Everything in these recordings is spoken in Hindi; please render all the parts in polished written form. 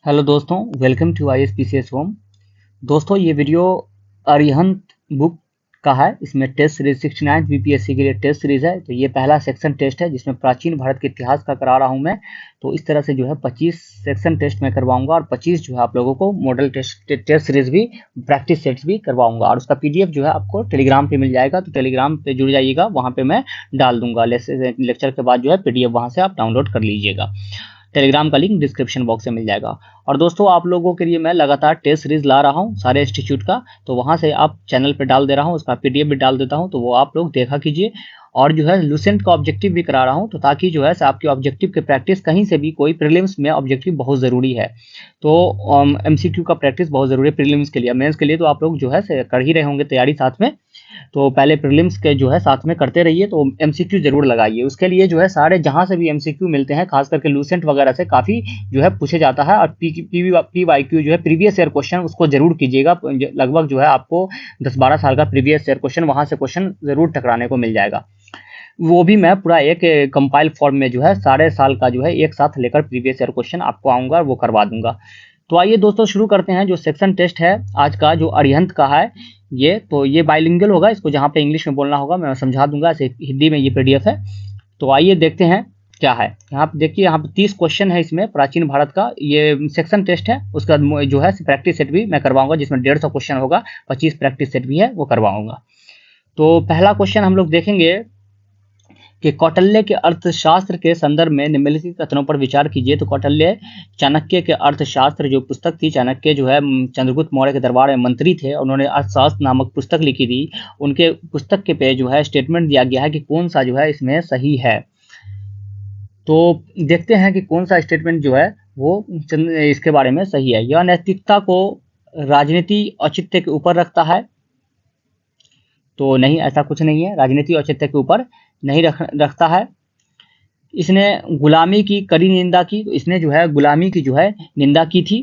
हेलो दोस्तों, वेलकम टू ISPCS होम। दोस्तों, ये वीडियो अरिहंत बुक का है। इसमें टेस्ट सीरीज 69 बीपीएससी के लिए टेस्ट सीरीज है। तो ये पहला सेक्शन टेस्ट है जिसमें प्राचीन भारत के इतिहास का करा रहा हूँ मैं। तो इस तरह से जो है 25 सेक्शन टेस्ट मैं करवाऊंगा और 25 जो है आप लोगों को मॉडल टेस्ट सीरीज भी, प्रैक्टिस सेट्स भी करवाऊंगा। और उसका PDF जो है आपको टेलीग्राम पे मिल जाएगा। तो टेलीग्राम पे जुड़ जाइएगा, वहाँ पे मैं डाल दूंगा। लेक्चर के बाद जो है PDF वहाँ से आप डाउनलोड कर लीजिएगा। टेलीग्राम का लिंक डिस्क्रिप्शन बॉक्स में मिल जाएगा। और दोस्तों, आप लोगों के लिए मैं लगातार टेस्ट सीरीज ला रहा हूँ सारे इंस्टीट्यूट का। तो वहाँ से आप चैनल पे डाल दे रहा हूँ, उसका PDF भी डाल देता हूँ, तो वो आप लोग देखा कीजिए। और जो है लुसेंट का ऑब्जेक्टिव भी करा रहा हूँ, तो ताकि जो है आपके ऑब्जेक्टिव के प्रैक्टिस कहीं से भी, कोई प्रीलिम्स में ऑब्जेक्टिव बहुत ज़रूरी है। तो MCQ का प्रैक्टिस बहुत ज़रूरी है प्रीलिम्स के लिए। मेंस के लिए तो आप लोग जो है कर ही रहे होंगे तैयारी साथ में। तो पहले प्रीलिम्स के जो है साथ में करते रहिए, तो MCQ जरूर लगाइए। उसके लिए जो है सारे जहां से भी MCQ मिलते हैं, खास करके लूसेंट वगैरह से काफ़ी जो है पूछे जाता है। और PYQ जो है प्रीवियस ईयर क्वेश्चन, उसको जरूर कीजिएगा। लगभग जो है आपको 10-12 साल का प्रीवियस ईयर क्वेश्चन वहां से क्वेश्चन जरूर टकराने को मिल जाएगा। वो भी मैं पूरा एक कंपाइल फॉर्म में जो है सारे साल का जो है एक साथ लेकर प्रीवियस ईयर क्वेश्चन आपको आऊँगा और वो करवा दूंगा। तो आइए दोस्तों, शुरू करते हैं। जो सेक्शन टेस्ट है आज का, जो अरिहंत का है, ये बाइलिंगुअल होगा। इसको जहाँ पे इंग्लिश में बोलना होगा मैं समझा दूंगा, ऐसे हिंदी में ये PDF है। तो आइए देखते हैं क्या है। यहाँ पे देखिए, यहाँ पे 30 क्वेश्चन है इसमें प्राचीन भारत का। ये सेक्शन टेस्ट है। उसका जो है प्रैक्टिस सेट भी मैं करवाऊंगा, जिसमें 150 क्वेश्चन होगा। 25 प्रैक्टिस सेट भी है, वो करवाऊंगा। तो पहला क्वेश्चन हम लोग देखेंगे कि कौटिल्य के अर्थशास्त्र के संदर्भ में निम्नलिखित कथनों पर विचार कीजिए। तो कौटिल्य चाणक्य के अर्थशास्त्र जो पुस्तक थी, चाणक्य जो है चंद्रगुप्त मौर्य के दरबार में मंत्री थे, उन्होंने अर्थशास्त्र नामक पुस्तक लिखी थी। उनके पुस्तक के पे जो है स्टेटमेंट दिया गया है कि कौन सा जो है इसमें सही है। तो देखते हैं कि कौन सा स्टेटमेंट जो है वो इसके बारे में सही है। यह नैतिकता को राजनीति औचित्य के ऊपर रखता है। तो नहीं, ऐसा कुछ नहीं है, राजनीति औचित्य के ऊपर नहीं रखता है। इसने गुलामी की कड़ी निंदा की। तो इसने जो है गुलामी की जो है निंदा की थी।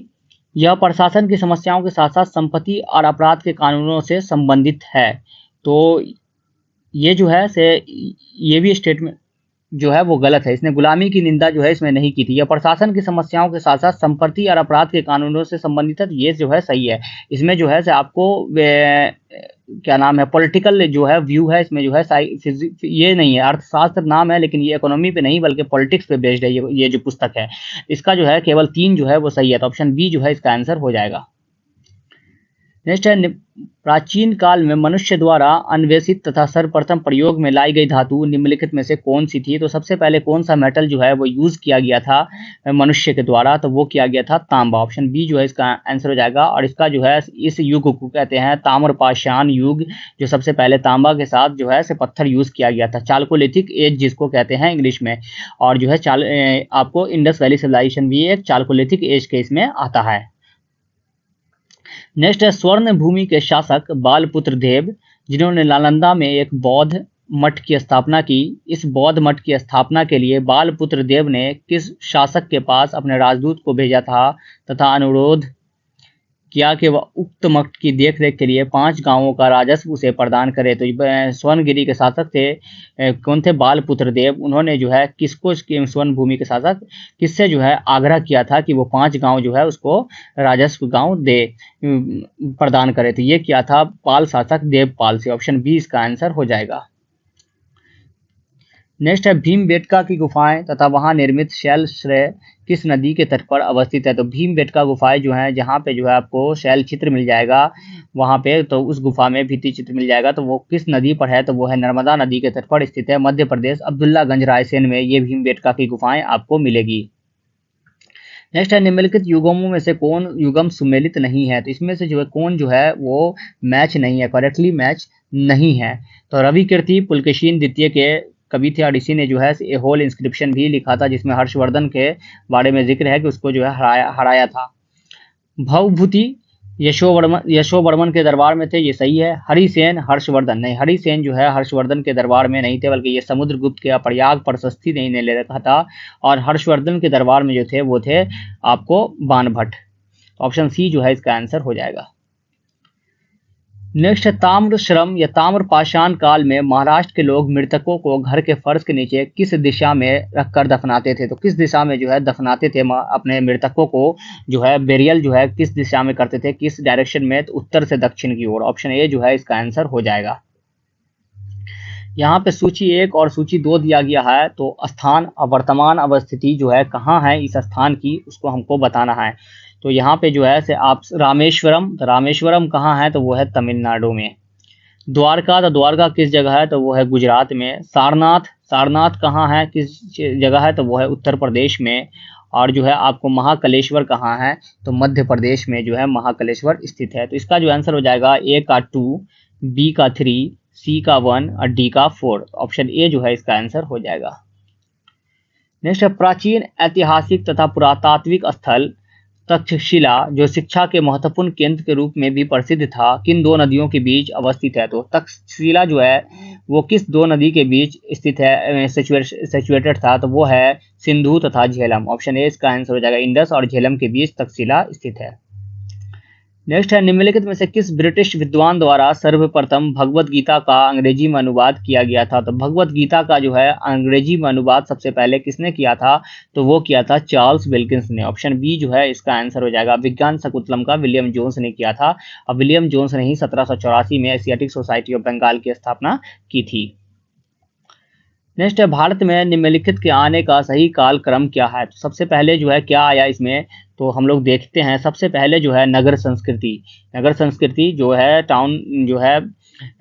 यह प्रशासन की समस्याओं के साथ साथ संपत्ति और अपराध के कानूनों से संबंधित है। तो ये जो है ये भी स्टेटमेंट जो है वो गलत है। इसने गुलामी की निंदा जो है इसमें नहीं की थी। यह प्रशासन की समस्याओं के साथ साथ संपत्ति और अपराध के कानूनों से संबंधित है। ये जो है सही है। इसमें जो है आपको क्या नाम है, पॉलिटिकल जो है व्यू है इसमें, जो है ये नहीं है, अर्थशास्त्र नाम है, लेकिन ये इकोनॉमी पे नहीं बल्कि पॉलिटिक्स पे बेस्ड है। ये जो पुस्तक है, इसका जो है केवल 3 जो है वो सही है। तो ऑप्शन बी जो है इसका आंसर हो जाएगा। नेक्स्ट है, प्राचीन काल में मनुष्य द्वारा अन्वेषित तथा सर्वप्रथम प्रयोग में लाई गई धातु निम्नलिखित में से कौन सी थी। तो सबसे पहले कौन सा मेटल जो है वो यूज किया गया था मनुष्य के द्वारा, तो वो किया गया था तांबा। ऑप्शन बी जो है इसका आंसर हो जाएगा। और इसका जो है इस युग को कहते हैं ताम्रपाषाण युग। जो सबसे पहले तांबा के साथ जो है पत्थर यूज किया गया था, चाल्कोलिथिक एज जिसको कहते हैं इंग्लिश में। और जो है आपको इंडस वैली सिविलाइजेशन भी एक चाल्कोलिथिक एज के इसमें आता है। नेक्स्ट है, स्वर्ण भूमि के शासक बालपुत्र देव, जिन्होंने नालंदा में एक बौद्ध मठ की स्थापना की। इस बौद्ध मठ की स्थापना के लिए बालपुत्र देव ने किस शासक के पास अपने राजदूत को भेजा था तथा अनुरोध किया कि वह उक्त मठ की देखरेख के लिए 5 गांवों का राजस्व उसे प्रदान करे। तो स्वर्णगिरी के शासक थे कौन थे? बालपुत्र देव। उन्होंने जो है किसको, स्वर्ण भूमि के शासक किससे जो है आग्रह किया था कि वो 5 गांव जो है उसको राजस्व गांव दे प्रदान करे। तो ये किया था पाल शासक देवपाल से। ऑप्शन बी इसका आंसर हो जाएगा। नेक्स्ट है, भीमबेटका की गुफाएं तथा वहां निर्मित शैल श्रेय किस नदी के तट पर अवस्थित है। तो भीमबेटका गुफाएं जो है, जहां पे जो है आपको शैल चित्र मिल जाएगा वहां पे, तो उस गुफा में भित्ति चित्र मिल जाएगा। तो वो किस नदी पर है? तो वो है नर्मदा नदी के तट पर स्थित है, मध्य प्रदेश, अब्दुल्लागंज रायसेन में ये भीमबेटका की गुफाएं आपको मिलेगी। नेक्स्ट है, निम्नलिखित युगमों में से कौन युगम सुमेलित नहीं है। तो इसमें से जो है कौन जो है वो मैच नहीं है, करेक्टली मैच नहीं है। तो रवि कीर्ति पुलकेशिन द्वितीय के कवि थे, और इसी ने जो है ए होल इंस्क्रिप्शन भी लिखा था, जिसमें हर्षवर्धन के बारे में जिक्र है कि उसको जो है हराया था। भवभूति यशोवर्मन के दरबार में थे, ये सही है। हरिसेन हर्षवर्धन नहीं, हरिसेन जो है हर्षवर्धन के दरबार में नहीं थे, बल्कि ये समुद्रगुप्त के प्रयाग प्रशस्ति नहीं ले रखा था। और हर्षवर्धन के दरबार में जो थे वो थे आपको बाणभट्ट। ऑप्शन सी जो है इसका आंसर हो जाएगा। नेक्स्ट है ताम्र श्रम या ताम्र पाषाण काल में महाराष्ट्र के लोग मृतकों को घर के फर्श के नीचे किस दिशा में रखकर दफनाते थे। तो किस दिशा में जो है दफनाते थे अपने मृतकों को, जो है बेरियल जो है किस दिशा में करते थे, किस डायरेक्शन में, तो उत्तर से दक्षिण की ओर। ऑप्शन ए जो है इसका आंसर हो जाएगा। यहाँ पे सूची 1 और सूची 2 दिया गया है, तो स्थान और वर्तमान अवस्थिति जो है कहाँ है इस स्थान की, उसको हमको बताना है। तो यहाँ पे जो है से आप रामेश्वरम, तो रामेश्वरम कहाँ है, तो वो है तमिलनाडु में। द्वारका, तो द्वारका किस जगह है, तो वो है गुजरात में। सारनाथ, सारनाथ कहाँ है, किस जगह है, तो वो है उत्तर प्रदेश में। और जो है आपको महाकलेश्वर कहाँ है, तो मध्य प्रदेश में जो है महाकलेश्वर स्थित है। तो इसका जो आंसर हो जाएगा ए का 2, बी का 3, सी का 1 और डी का 4। ऑप्शन ए जो है इसका आंसर हो जाएगा। नेक्स्ट है प्राचीन ऐतिहासिक तथा पुरातात्विक स्थल तक्षशिला जो शिक्षा के महत्वपूर्ण केंद्र के रूप में भी प्रसिद्ध था, किन दो नदियों के बीच अवस्थित है। तो तक्षशिला जो है वो किस दो नदी के बीच स्थित है, सिचुएटेड था, तो वो है सिंधु तथा झेलम। ऑप्शन ए इसका आंसर हो जाएगा। इंडस और झेलम के बीच तक्षशिला स्थित है। नेक्स्ट है निम्नलिखित में से किस ब्रिटिश विद्वान द्वारा सर्वप्रथम भगवत गीता का अंग्रेजी में अनुवाद किया गया था। तो भगवत गीता का जो है अंग्रेजी में अनुवाद सबसे पहले किसने किया था, तो वो किया था चार्ल्स विल्किंस ने। ऑप्शन बी जो है इसका आंसर हो जाएगा। विज्ञान शकुंतलम का विलियम जोन्स ने किया था, और विलियम जोन्स ने ही 1784 में एशियाटिक सोसाइटी ऑफ बंगाल की स्थापना की थी। नेक्स्ट है भारत में निम्नलिखित के आने का सही काल क्रम क्या है। तो सबसे पहले जो है क्या आया इसमें, तो हम लोग देखते हैं। सबसे पहले जो है नगर संस्कृति, नगर संस्कृति जो है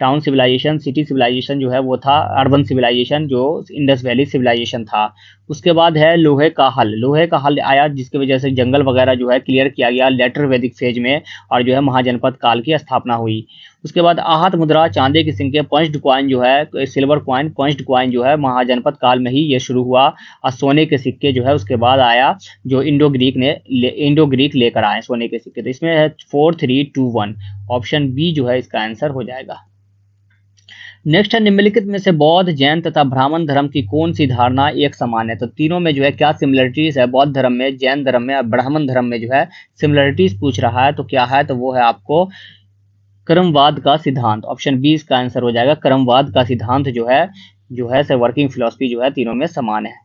टाउन सिविलाइजेशन, सिटी सिविलाइजेशन जो है वो था अर्बन सिविलाइजेशन, जो इंडस वैली सिविलाइजेशन था। उसके बाद है लोहे का हल, लोहे का हल आया जिसकी वजह से जंगल वगैरह जो है क्लियर किया गया लेटर वैदिक फेज में, और जो है महाजनपद काल की स्थापना हुई। उसके बाद आहत मुद्रा, चांदी की सिक्के, पंच्ड कॉइन जो है सिल्वर कॉइन, पंच्ड कॉइन जो है महाजनपद काल में ही ये शुरू हुआ। और सोने के सिक्के जो है उसके बाद आया, जो इंडो ग्रीक लेकर आए सोने के सिक्के। तो इसमें है 4, 3, 2, 1। ऑप्शन बी जो है इसका आंसर हो जाएगा। नेक्स्ट है निम्नलिखित में से बौद्ध, जैन तथा ब्राह्मण धर्म की कौन सी धारणा एक समान है। तो तीनों में जो है क्या सिमिलरिटीज है, बौद्ध धर्म में, जैन धर्म में और ब्राह्मण धर्म में जो है सिमिलरिटीज पूछ रहा है। तो क्या है, तो वो है आपको क्रमवाद का सिद्धांत। ऑप्शन बी इसका आंसर हो जाएगा। क्रमवाद का सिद्धांत जो है से वर्किंग फिलॉसफी जो है तीनों में समान है।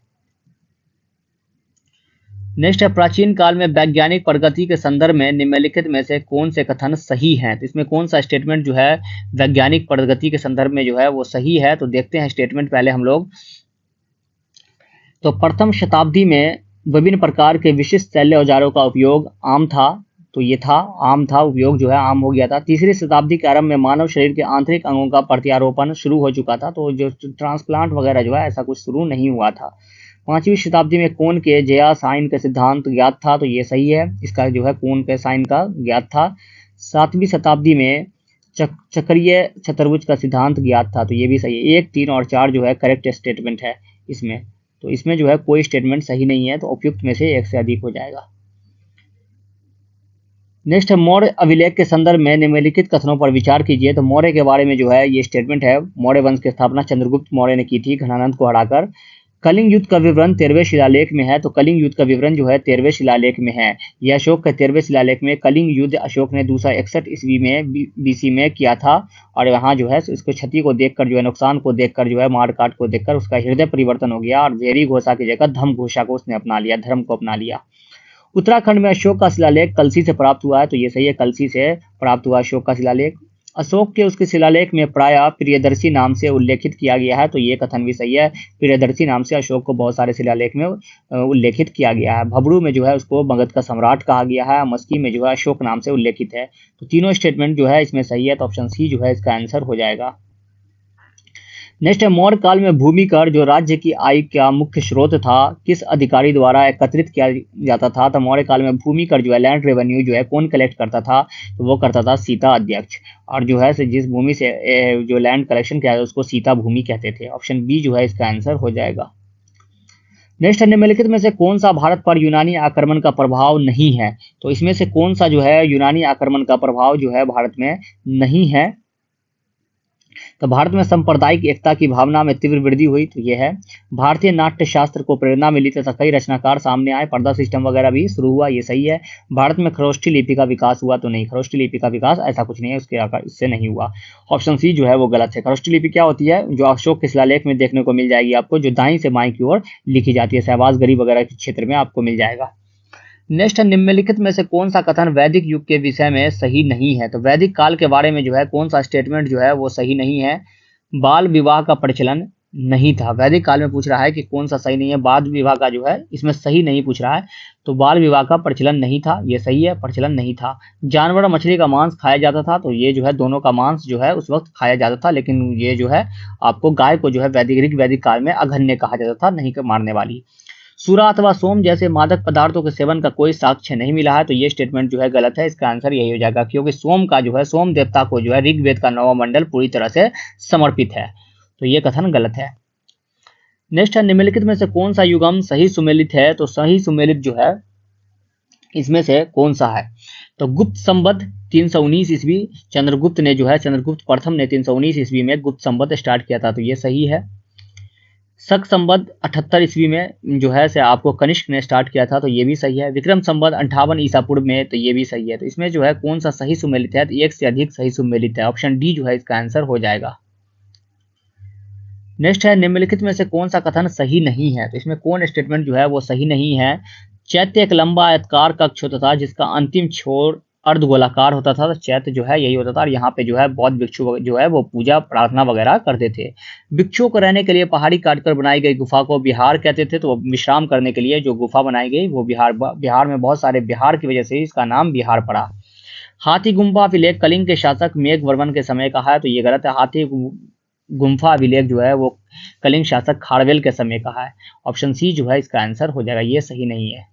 नेक्स्ट है प्राचीन काल में वैज्ञानिक प्रगति के संदर्भ में निम्नलिखित में से कौन से कथन सही हैं। तो इसमें कौन सा स्टेटमेंट जो है वैज्ञानिक प्रगति के संदर्भ में जो है वो सही है। तो देखते हैं स्टेटमेंट पहले हम लोग। तो प्रथम शताब्दी में विभिन्न प्रकार के विशिष्ट शल्य औजारों का उपयोग आम था, तो ये था आम था, उपयोग जो है आम हो गया था। तीसरी शताब्दी के आरंभ में मानव शरीर के आंतरिक अंगों का प्रत्यारोपण शुरू हो चुका था, तो जो ट्रांसप्लांट वगैरह जो है ऐसा कुछ शुरू नहीं हुआ था। 5वीं शताब्दी में कोन के जया साइन का सिद्धांत ज्ञात था, तो ये सही है, इसका जो है कोन के साइन का ज्ञात था। 7वीं शताब्दी में चक्रीय चतुर्भुज का सिद्धांत ज्ञात था, तो ये भी सही है। 1, 3 और 4 जो है करेक्ट स्टेटमेंट है इसमें। तो इसमें जो है कोई स्टेटमेंट सही नहीं है, तो उपयुक्त में से एक से अधिक हो जाएगा। नेक्स्ट है मौर्य अभिलेख के संदर्भ में निम्नलिखित कथनों पर विचार कीजिए। तो मौर्य के बारे में जो है ये स्टेटमेंट है, मौर्य वंश की स्थापना चंद्रगुप्त मौर्य ने की थी घनानंद को हराकर। कलिंग युद्ध का विवरण 13वें शिलालेख में है, तो कलिंग युद्ध का विवरण जो है 13वें शिलालेख में है। यह अशोक के 13वें शिलालेख में कलिंग युद्ध अशोक ने 261 ईस्वी में बीसी में किया था। और यहाँ जो है इसको क्षति को देखकर जो है, नुकसान को देखकर जो है, मारकाट को देखकर उसका हृदय परिवर्तन हो गया और भेरी घोषा की जगह धम घोषा को उसने अपना लिया, धर्म को अपना लिया। उत्तराखंड में अशोक का शिलालेख कलसी से प्राप्त हुआ है, तो ये सही है, कलसी से प्राप्त हुआ अशोक का शिलालेख। अशोक के उसके शिलालेख में प्रायः प्रियदर्शी नाम से उल्लेखित किया गया है, तो ये कथन भी सही है, प्रियदर्शी नाम से अशोक को बहुत सारे शिलालेख में उल्लेखित किया गया है। भबरू में जो है उसको मगध का सम्राट कहा गया है, मस्की में जो है अशोक नाम से उल्लेखित है। तो तीनों स्टेटमेंट जो है इसमें सही है, तो ऑप्शन सी जो है इसका आंसर हो जाएगा। नेक्स्ट है मौर्य काल में भूमि कर जो राज्य की आय का मुख्य स्रोत था किस अधिकारी द्वारा एकत्रित किया जाता था। तो मौर्य काल में भूमि कर जो है लैंड रेवेन्यू जो है कौन कलेक्ट करता था, तो वो करता था सीता अध्यक्ष। और जो है जिस भूमि से जो लैंड कलेक्शन किया उसको सीता भूमि कहते थे। ऑप्शन बी जो है इसका आंसर हो जाएगा। नेक्स्ट है निम्नलिखित में से कौन सा भारत पर यूनानी आक्रमण का प्रभाव नहीं है। तो इसमें से कौन सा जो है यूनानी आक्रमण का प्रभाव जो है भारत में नहीं है। तो भारत में सांप्रदायिक एकता की भावना में तीव्र वृद्धि हुई, तो ये है। भारतीय नाट्य शास्त्र को प्रेरणा मिली तथा कई रचनाकार सामने आए, पर्दा सिस्टम वगैरह भी शुरू हुआ, ये सही है। भारत में खरोष्ठी लिपि का विकास हुआ, तो नहीं, खरोष्ठी लिपि का विकास ऐसा कुछ नहीं है, उसके आकार इससे नहीं हुआ। ऑप्शन सी जो है वो गलत है। खरोष्ठी लिपि क्या होती है? जो अशोक के शिलालेख में देखने को मिल जाएगी आपको, जो दाईं से बाईं की ओर लिखी जाती है, शहबाज गरी वगैरह के क्षेत्र में आपको मिल जाएगा। नेक्स्ट है, निम्नलिखित में से कौन सा कथन वैदिक युग के विषय में सही नहीं है? तो वैदिक काल के बारे में जो है कौन सा स्टेटमेंट जो है वो सही नहीं है? बाल विवाह का प्रचलन नहीं था। वैदिक काल में पूछ रहा है कि कौन सा सही नहीं है, बाल विवाह का जो है इसमें सही नहीं पूछ रहा है, तो बाल विवाह का प्रचलन नहीं था, ये सही है, प्रचलन नहीं था। जानवर और मछली का मांस खाया जाता था, तो ये जो है दोनों का मांस जो है उस वक्त खाया जाता था, लेकिन ये जो है आपको गाय को जो है वैदिक काल में अघन्य कहा जाता था, नहीं मारने वाली। सूरा अथवा सोम जैसे मादक पदार्थों के सेवन का कोई साक्ष्य नहीं मिला है, तो ये स्टेटमेंट जो है गलत है, इसका आंसर यही हो जाएगा, क्योंकि सोम का जो है, सोम देवता को जो है ऋग्वेद का 9वां मंडल पूरी तरह से समर्पित है, तो ये कथन गलत है। नेक्स्ट है, निम्नलिखित में से कौन सा युगम सही सुमेलित है? तो सही सुमेलित जो है इसमें से कौन सा है? तो गुप्त संवत 319 ईस्वी, चंद्रगुप्त ने जो है, चंद्रगुप्त प्रथम ने 319 ईस्वी में गुप्त संवत स्टार्ट किया था, तो ये सही है। शक संवत 78 ईस्वी में जो है से आपको कनिष्क ने स्टार्ट किया था, तो ये भी सही है। विक्रम संवत 58 ईसा पूर्व में, तो ये भी सही है। तो इसमें जो है कौन सा सही सुमेलित है? तो एक से अधिक सही सुमेलित है, ऑप्शन डी जो है इसका आंसर हो जाएगा। नेक्स्ट है, निम्नलिखित में से कौन सा कथन सही नहीं है? तो इसमें कौन स्टेटमेंट जो है वो सही नहीं है? चैत्य एक लंबा आयताकार कक्ष होता था जिसका अंतिम छोर अर्धगोलाकार होता था, तो चैत्य जो है यही होता था, और यहाँ पे जो है बौद्ध भिक्षु जो है वो पूजा प्रार्थना वगैरह करते थे। भिक्षुओं को रहने के लिए पहाड़ी काटकर बनाई गई गुफा को विहार कहते थे, तो विश्राम करने के लिए जो गुफा बनाई गई वो विहार में बहुत सारे विहार की वजह से इसका नाम विहार पड़ा। हाथी गुम्फा अभिलेख कलिंग के शासक मेघवर्मन के समय का है, तो ये गलत है। हाथी गुम्फा अभिलेख जो है वो कलिंग शासक खारवेल के समय का है, ऑप्शन सी जो है इसका आंसर हो जाएगा, ये सही नहीं है।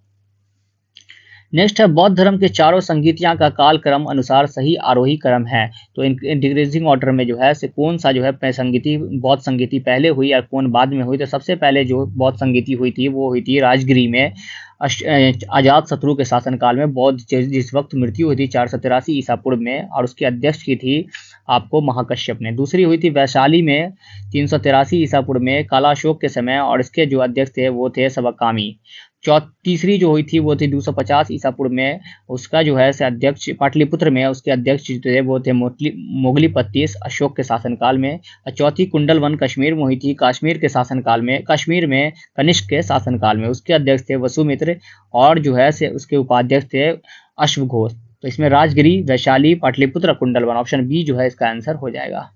नेक्स्ट है, बौद्ध धर्म के चारों संगीतियां का काल क्रम अनुसार सही आरोही क्रम है, तो इन डिक्रीजिंग ऑर्डर में जो है से कौन सा जो है संगीति, बौद्ध संगीति पहले हुई या कौन बाद में हुई? तो सबसे पहले जो बौद्ध संगीति हुई थी वो हुई थी राजगिरी में अजात शत्रु के शासनकाल में। बौद्ध जिस वक्त मृत्यु हुई थी 483 ईसा पूर्व में, और उसकी अध्यक्ष की थी आपको महाकश्यप ने। दूसरी हुई थी वैशाली में 383 ईसा पूर्व में कालाशोक के समय, और इसके जो अध्यक्ष थे वो थे सबकामी। तीसरी जो हुई थी वो थी 250 ईसा पूर्व में, उसका जो है से अध्यक्ष पाटलिपुत्र में, उसके अध्यक्ष जो थे वो थे मोगलीपत्तीस अशोक के शासनकाल में। चौथी कुंडल वन कश्मीर में हुई थी, कश्मीर के शासनकाल में, कश्मीर में कनिष्क के शासनकाल में, उसके अध्यक्ष थे वसुमित्र, और जो है से उसके उपाध्यक्ष थे अश्वघोष। तो इसमें राजगिरी, वैशाली, पाटलिपुत्र, कुंडल वन, ऑप्शन बी जो है इसका आंसर हो जाएगा।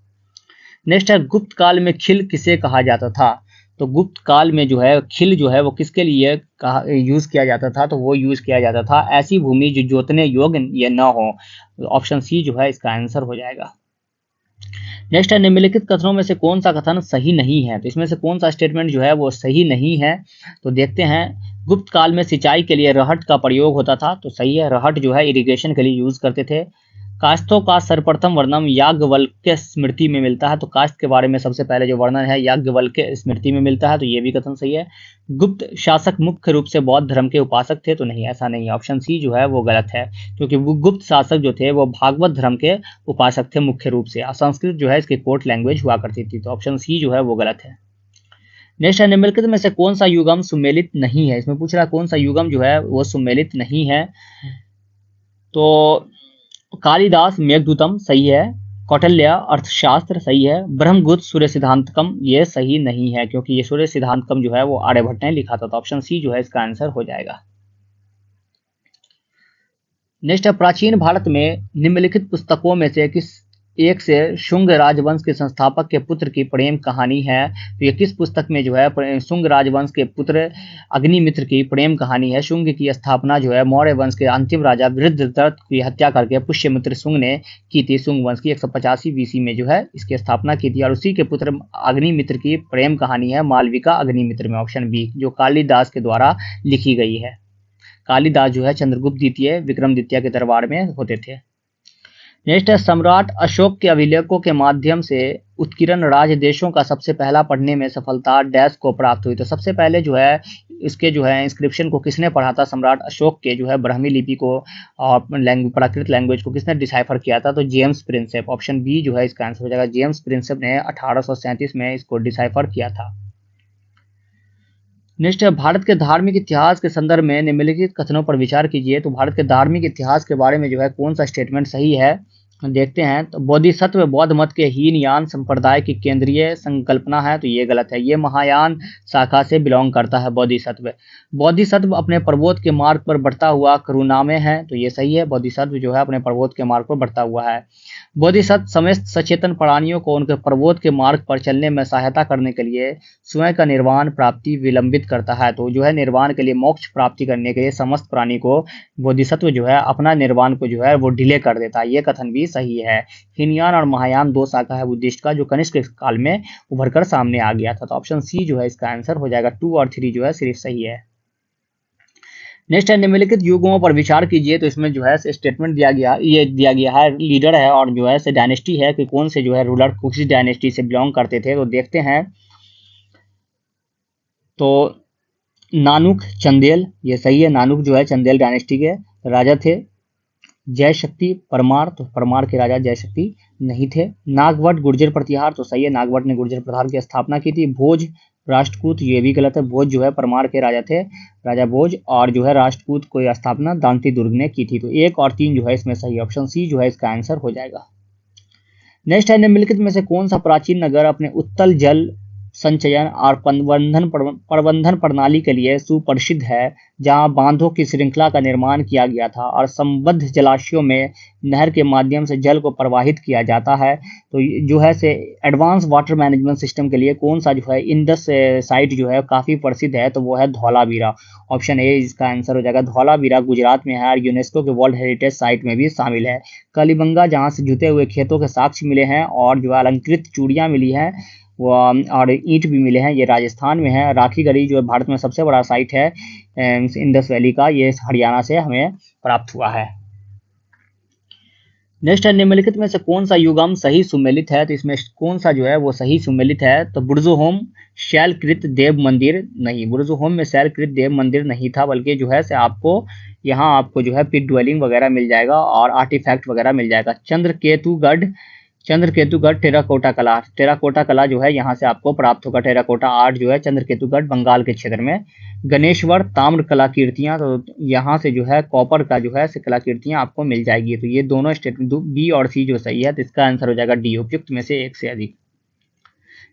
नेक्स्ट है, गुप्त काल में खिल किसे कहा जाता था? तो गुप्त काल में जो है खिल जो है वो किसके लिए यूज किया जाता था? तो वो यूज किया जाता था ऐसी भूमि जो जोतने योग्य ये न हो, ऑप्शन सी जो है इसका आंसर हो जाएगा। नेक्स्ट है, निम्नलिखित कथनों में से कौन सा कथन सही नहीं है? तो इसमें से कौन सा स्टेटमेंट जो है वो सही नहीं है? तो देखते हैं। गुप्त काल में सिंचाई के लिए रहट का प्रयोग होता था, तो सही है, रहट जो है इरिगेशन के लिए यूज करते थे। कास्तों का सर्वप्रथम वर्णन याज्ञवल्क्य स्मृति में मिलता है, तो कास्त के बारे में सबसे पहले जो वर्णन है याज्ञवल्क्य स्मृति में मिलता है, तो ये भी कथन सही है। गुप्त शासक मुख्य रूप से बौद्ध धर्म के उपासक थे, तो नहीं, ऐसा नहीं है, ऑप्शन सी जो है वो गलत है, क्योंकि गुप्त शासक जो थे वो भागवत धर्म के उपासक थे मुख्य रूप से। संस्कृत जो है इसकी कोर्ट लैंग्वेज हुआ करती थी, तो ऑप्शन सी जो है वो गलत है। नेक्स्ट है, निम्नलिखित में से कौन सा युगम सुमेलित नहीं है? इसमें पूछ रहा है कौन सा युगम जो है वो सुमेलित नहीं है। तो कालिदास मेघदूतम सही है, कौटिल्य अर्थशास्त्र सही है, ब्रह्मगुप्त सूर्य सिद्धांतकम ये सही नहीं है, क्योंकि ये सूर्य सिद्धांतकम जो है वो आर्यभट्ट ने लिखा था, तो ऑप्शन सी जो है इसका आंसर हो जाएगा। नेक्स्ट है, प्राचीन भारत में निम्नलिखित पुस्तकों में से किस एक से शुंग राजवंश के संस्थापक के पुत्र की प्रेम कहानी है? तो ये किस पुस्तक में जो है शुंग राजवंश के पुत्र अग्निमित्र की प्रेम कहानी है? शुंग की स्थापना जो है मौर्य वंश के अंतिम राजा वृद्धदत्त की हत्या करके पुष्यमित्र शुंग ने की थी। शुंग वंश की 185 बीसी में जो है इसकी स्थापना की थी, और उसी के पुत्र अग्निमित्र की प्रेम कहानी है मालविका अग्निमित्र में, ऑप्शन बी, जो कालिदास के द्वारा लिखी गई है। कालिदास जो है चंद्रगुप्त द्वितीय विक्रम द्वितीय के दरबार में होते थे। नेक्स्ट है सम्राट अशोक के अभिलेखों के माध्यम से उत्कीर्ण राज देशों का सबसे पहला पढ़ने में सफलता डैश को प्राप्त हुई। तो सबसे पहले जो है इसके जो है इंस्क्रिप्शन को किसने पढ़ा था, सम्राट अशोक के जो है ब्राह्मी लिपि को और प्राकृत लैंग्वेज को किसने डिसाइफर किया था, तो जेम्स प्रिंसेप। ऑप्शन बी जो है इसका आंसर हो जाएगा, जेम्स प्रिंसेप ने 1837 में इसको डिसाइफर किया था। नेक्स्ट है भारत के धार्मिक इतिहास के संदर्भ में निम्नलिखित कथनों पर विचार कीजिए। तो भारत के धार्मिक इतिहास के बारे में जो है कौन सा स्टेटमेंट सही है, देखते हैं। तो बोधिसत्व बौद्ध मत के हीनयान संप्रदाय की केंद्रीय संकल्पना है, तो ये गलत है। ये महायान शाखा से बिलोंग करता है बोधिसत्व। बोधिसत्व अपने प्रबोध के मार्ग पर बढ़ता हुआ करुणामय है, तो ये सही है। बोधिसत्व जो है अपने प्रबोध के मार्ग पर बढ़ता हुआ है। बोधिसत्व समस्त सचेतन प्राणियों को उनके प्रबोध के मार्ग पर चलने में सहायता करने के लिए स्वयं का निर्वाण प्राप्ति विलंबित करता है। तो जो है निर्वाण के लिए, मोक्ष प्राप्ति करने के लिए समस्त प्राणी को बोधिसत्व जो है अपना निर्वाण को जो है वो डिले कर देता है। ये कथन भी सही है। हीनयान और महायान दो शाखा है बुद्धिस्ट का, जो कनिष्क काल में उभरकर सामने आ गया था। तो ऑप्शन सी जो है इसका आंसर हो जाएगा। 2 और 3 जो है सिर्फ सही है। नेक्स्ट है निम्नलिखित युगों पर विचार कीजिए। तो इसमें जो है स्टेटमेंट दिया गया है लीडर है और जो है से डायनेस्टी है कि कौन से जो है रूलर किस डायनेस्टी से बिलोंग करते थे। तो देखते हैं। तो नानुक चंदेल, ये सही है। नानुक जो है चंदेल डायनेस्टी के राजा थे। जय शक्ति परमार, तो परमार के राजा जय शक्ति नहीं थे। नागवट गुर्जर प्रतिहार, तो सही है, नागवट ने गुर्जर प्रतिहार की स्थापना की थी। भोज राष्ट्रकूट, ये भी गलत है। भोज जो है परमार के राजा थे, राजा भोज, और जो है राष्ट्रकूट को स्थापना दांती दुर्ग ने की थी। तो 1 और 3 जो है इसमें सही, ऑप्शन सी जो है इसका आंसर हो जाएगा। नेक्स्ट है निम्नलिखित में से कौन सा प्राचीन नगर अपने उत्तल जल संचयन और प्रबंधन प्रणाली के लिए सुप्रसिद्ध है, जहां बांधों की श्रृंखला का निर्माण किया गया था और संबद्ध जलाशयों में नहर के माध्यम से जल को प्रवाहित किया जाता है। तो जो है से एडवांस वाटर मैनेजमेंट सिस्टम के लिए कौन सा जो है इंडस साइट जो है काफ़ी प्रसिद्ध है, तो वो है धौलावीरा। ऑप्शन ए इसका आंसर हो जाएगा। धौलावीरा गुजरात में है और यूनेस्को के वर्ल्ड हेरिटेज साइट में भी शामिल है। कलिबंगा, जहाँ से जुते हुए खेतों के साक्ष्य मिले हैं और जो अलंकृत चूड़ियाँ मिली हैं वो और ईंट भी मिले हैं, ये राजस्थान में है। राखी गढ़ी जो भारत में सबसे बड़ा साइट है इंडस वैली का, ये हरियाणा से हमें प्राप्त हुआ है। नेक्स्ट है निम्नलिखित में से कौन सा युगम सही सुमेलित है। तो इसमें कौन सा जो है वो सही सुमेलित है, तो बुर्जुहोम शैलकृत देव मंदिर नहीं, बुर्जुहोम में शैलकृत देव मंदिर नहीं था, बल्कि जो है से आपको यहाँ आपको जो है पिट ड्वेलिंग वगैरह मिल जाएगा और आर्टिफैक्ट वगैरह मिल जाएगा। चंद्रकेतुगढ़ टेराकोटा कला जो है यहाँ से आपको प्राप्त होगा। टेराकोटा आर्ट जो है चंद्रकेतुगढ़ बंगाल के क्षेत्र में। गणेश्वर ताम्र कलाकृतियाँ, तो यहाँ से जो है कॉपर का जो है कलाकृतियाँ आपको मिल जाएगी। तो ये दोनों स्टेटमेंट बी और सी जो सही है, तो इसका आंसर हो जाएगा डी, उपयुक्त में से एक से अधिक।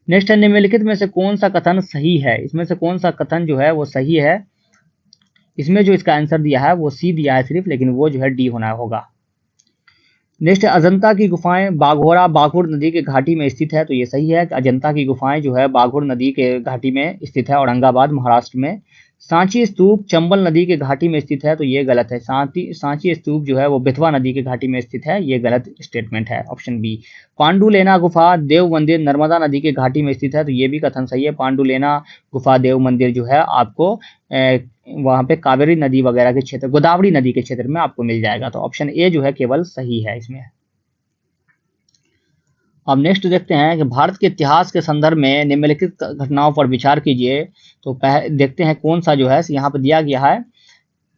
नेक्स्ट है निम्नलिखित में से कौन सा कथन सही है। इसमें से कौन सा कथन जो है वो सही है। इसमें जो इसका आंसर दिया है वो सी दिया है सिर्फ, लेकिन वो जो है डी होना होगा। नेक्स्ट अजंता की गुफाएं बाघोरा बाघुर नदी के घाटी में स्थित है, तो ये सही है। अजंता की गुफाएं जो है बाघुर नदी के घाटी में स्थित है, औरंगाबाद महाराष्ट्र में। सांची स्तूप चंबल नदी के घाटी में स्थित है, तो ये गलत है। सांची स्तूप जो है वो बेतवा नदी के घाटी में स्थित है, ये गलत स्टेटमेंट है, ऑप्शन बी। पांडुलेना गुफा देव मंदिर नर्मदा नदी के घाटी में स्थित है, तो ये भी कथन सही है। पांडुलेना गुफा देव मंदिर जो है आपको वहाँ पे कावेरी नदी वगैरह के क्षेत्र, गोदावरी नदी के क्षेत्र में आपको मिल जाएगा। तो ऑप्शन ए जो है केवल सही है इसमें। अब नेक्स्ट देखते हैं कि भारत के इतिहास के संदर्भ में निम्नलिखित घटनाओं पर विचार कीजिए। तो देखते हैं कौन सा जो है यहाँ पर दिया गया है।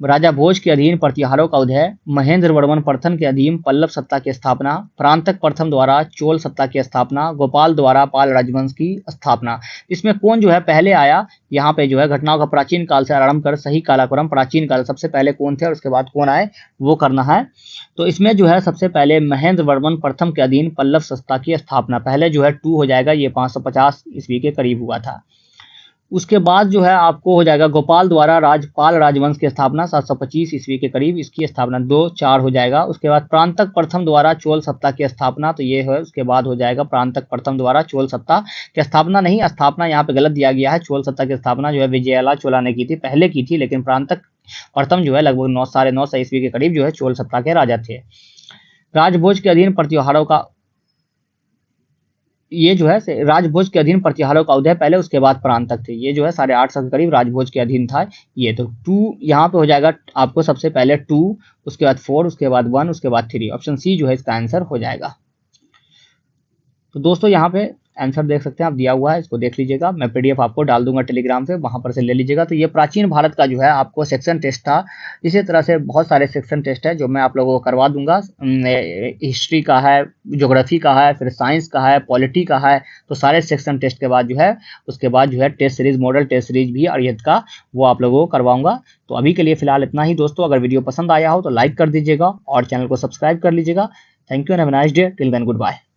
राजा भोज के अधीन प्रतिहारों का उदय, महेंद्र वर्मन प्रथम के अधीन पल्लव सत्ता की स्थापना, प्रांतक प्रथम द्वारा चोल सत्ता की स्थापना, गोपाल द्वारा पाल राजवंश की स्थापना। इसमें कौन जो है पहले आया, यहाँ पे जो है घटनाओं का प्राचीन काल से आरंभ कर सही कालाक्रम, प्राचीन काल सबसे पहले कौन थे और उसके बाद कौन आए वो करना है। तो इसमें जो है सबसे पहले महेंद्र वर्मन प्रथम के अधीन पल्लव सत्ता की स्थापना, पहले जो है 2 हो जाएगा, ये 550 ईस्वी के करीब हुआ था। उसके बाद जो है आपको हो जाएगा गोपाल द्वारा पाल राजवंश की स्थापना 725 ईस्वी के करीब, इसकी स्थापना 2-4 हो जाएगा। उसके बाद प्रांतक प्रथम द्वारा चोल सत्ता की स्थापना, तो ये है उसके बाद हो जाएगा प्रांतक प्रथम द्वारा चोल सत्ता की स्थापना, नहीं स्थापना यहाँ पे गलत दिया गया है। चोल सत्ता की स्थापना जो है विजयाला चोला ने की थी, पहले की थी, लेकिन प्रांतक प्रथम जो है लगभग 9-9.5 ईस्वी के करीब जो है चोल सत्ता के राजा थे। राजभोज के अधीन प्रतिहारों का ये जो है राजभोज के अधीन प्रतिहारों का उदय पहले, उसके बाद प्रांतक थे। ये जो है 850 के करीब राजभोज के अधीन था। ये तो 2 यहाँ पे हो जाएगा आपको, सबसे पहले 2, उसके बाद 4, उसके बाद 1, उसके बाद 3। ऑप्शन सी जो है इसका आंसर हो जाएगा। तो दोस्तों यहाँ पे आंसर देख सकते हैं आप, दिया हुआ है, इसको देख लीजिएगा। मैं पीडीएफ आपको डाल दूंगा टेलीग्राम पे, वहां पर से ले लीजिएगा। तो ये प्राचीन भारत का जो है आपको सेक्शन टेस्ट था। इसी तरह से बहुत सारे सेक्शन टेस्ट है जो मैं आप लोगों को करवा दूंगा। हिस्ट्री का है, ज्योग्राफी का है, फिर साइंस का है, पॉलिटी का है। तो सारे सेक्शन टेस्ट के बाद जो है, उसके बाद जो है test series, model test series भी अरिहंत का, वो आप लोगों को करवाऊंगा। तो अभी के लिए फिलहाल इतना ही दोस्तों। अगर वीडियो पसंद आया हो तो लाइक कर दीजिएगा और चैनल को सब्सक्राइब कर लीजिएगा। Thank you and have a nice day. Till then good bye.